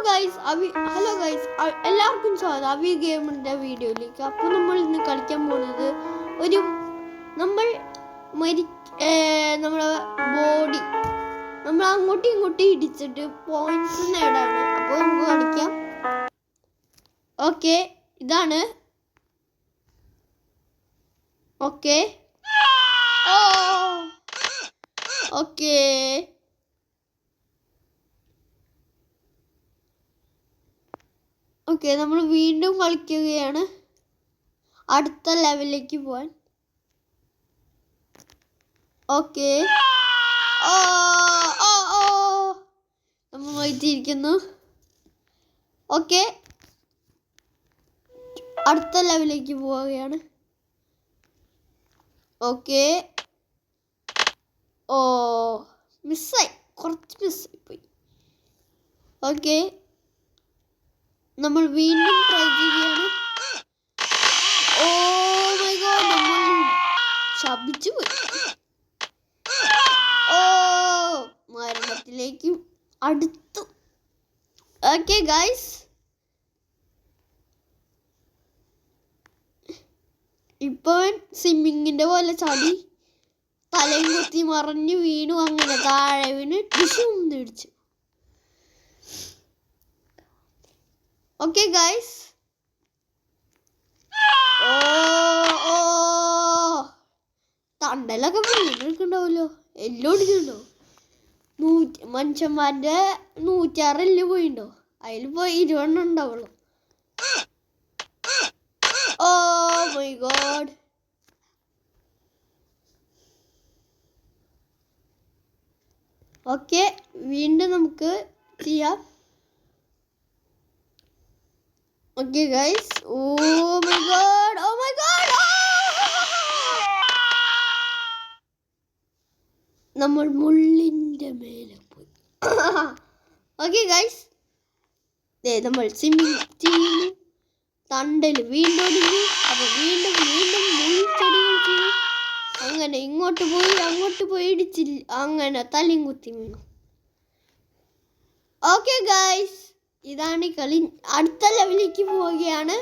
Hello guys എല്ലാവർക്കും സ്വാഗതം അവി ഗെയിമിൻ്റെ വീഡിയോയിലേക്ക്. അപ്പോൾ നമ്മൾ ഇന്ന് കളിക്കാൻ പോകുന്നത് നമ്മൾ നമ്മുടെ ബോഡി നമ്മൾ അങ്ങോട്ടും ഇങ്ങോട്ടും ഇടിച്ചിട്ട് പോയിന്റ്സ് നേടാണ്. അപ്പോൾ നമുക്ക് കളിക്കാം. ഓക്കെ, ഇതാണ്. ഓക്കെ ഓക്കെ ഓക്കെ നമ്മൾ വീണ്ടും കളിക്കുകയാണ് അടുത്ത ലെവലിലേക്ക് പോവാൻ. ഓക്കെ നമ്മൾ വൈറ്റിരിക്കുന്നു. ഓക്കെ, അടുത്ത ലെവലിലേക്ക് പോവുകയാണ്. ഓക്കെ, മിസ്സായി, കുറച്ച് മിസ്സായി പോയി. ഓക്കെ, നമ്മൾ വീണ്ടും ട്രൈ ചെയ്യുകയാണ്. ഓ മൈ ഗോഡ്, നമ്മൾ ശപിച്ചു പോയി. മരണത്തിലേക്കും അടുത്തു. ഓക്കെ ഗൈസ്, ഇപ്പൊ സ്വിമ്മിങ്ങിന്റെ പോലെ ചാടി തലയും കുത്തി മറിഞ്ഞു വീണു. അങ്ങനെ താഴെ വീണ് ടിടിച്ചു. ഓക്കെ ഗൈസ്, തണ്ടലൊക്കെ വീണെടുക്കണ്ടാവല്ലോ, എല്ലാം ഒടിഞ്ഞുണ്ടോ. മനുഷ്യന്മാരുടെ 106 എല്ല് പോയിണ്ടോ, അതിൽ പോയി 20 ഉണ്ടാവുള്ളൂ. ഓ മൈ ഗോഡ്, ഓക്കെ വീണ്ടും നമുക്ക് ചെയ്യാം. Okay guys, oh my god, നമ്മൾ മുള്ളിൻ്റെ മേലെ പോയി. ഓക്കെ ഗൈസ്, നമ്മൾ സ്വിമ്മിങ് ചെയ്യുന്നു. തണ്ടൽ വീണ്ടും ഒടിഞ്ഞു. അപ്പോൾ വീണ്ടും മുൾച്ചെടികൾ ചെയ്തു. അങ്ങനെ ഇങ്ങോട്ട് പോയി ഇടിച്ചില്ല. അങ്ങനെ തലയും കുത്തി വീണു. ഓക്കെ ഗൈസ്, ഇതാണ് കളി. അടുത്ത ലെവലിലേക്ക് പോവുകയാണ്.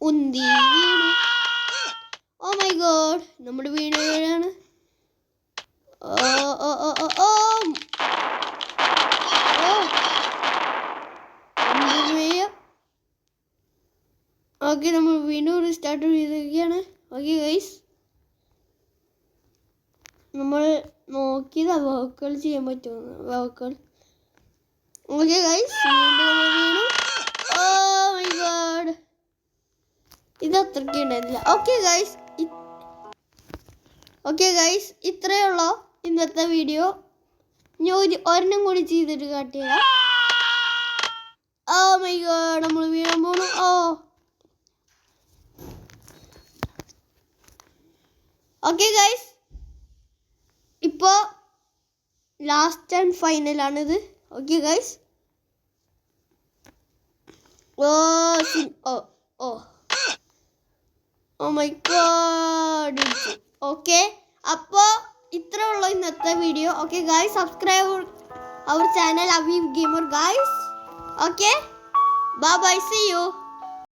ഉന്തി വീണു. ഓ മൈ ഗോഡ്, നമ്മുടെ വീണാണ്. ഓക്കെ, നമ്മൾ വീണ്ടും റീസ്റ്റാർട്ട് ചെയ്തിരിക്കുകയാണ്. ഓക്കെ ഗൈസ്, നമ്മൾ നോക്കിയതാ വർക്കുകൾ ചെയ്യാൻ പറ്റുമെന്ന്. വർക്കുകൾ ഓക്കെ ഗൈസ്, വീണ്ടും. ഓ മൈ ഗോഡ്, ഇത് അത്രയ്ക്ക് ഉണ്ടായിരുന്നില്ല. ഓക്കെ ഗൈസ്, ഇത്രയേ ഉള്ളൂ ഇന്നത്തെ വീഡിയോ. ഞാൻ ഒരെണ്ണം കൂടി ചെയ്തിട്ട് കാട്ടിയാ. ഓ മൈ ഗോഡ്, നമ്മൾ വീഴാൻ പോണു. ഓക്കെ ഗൈസ്, ഇപ്പോ ലാസ്റ്റ് ആൻഡ് ഫൈനൽ ആണിത്. Okay guys, oh my god. Okay, അപ്പോൾ ഇത്രേ ഉള്ളൂ ഇന്നത്തെ video. Okay guys, subscribe our channel Avi gamer guys. Okay, bye bye, see U.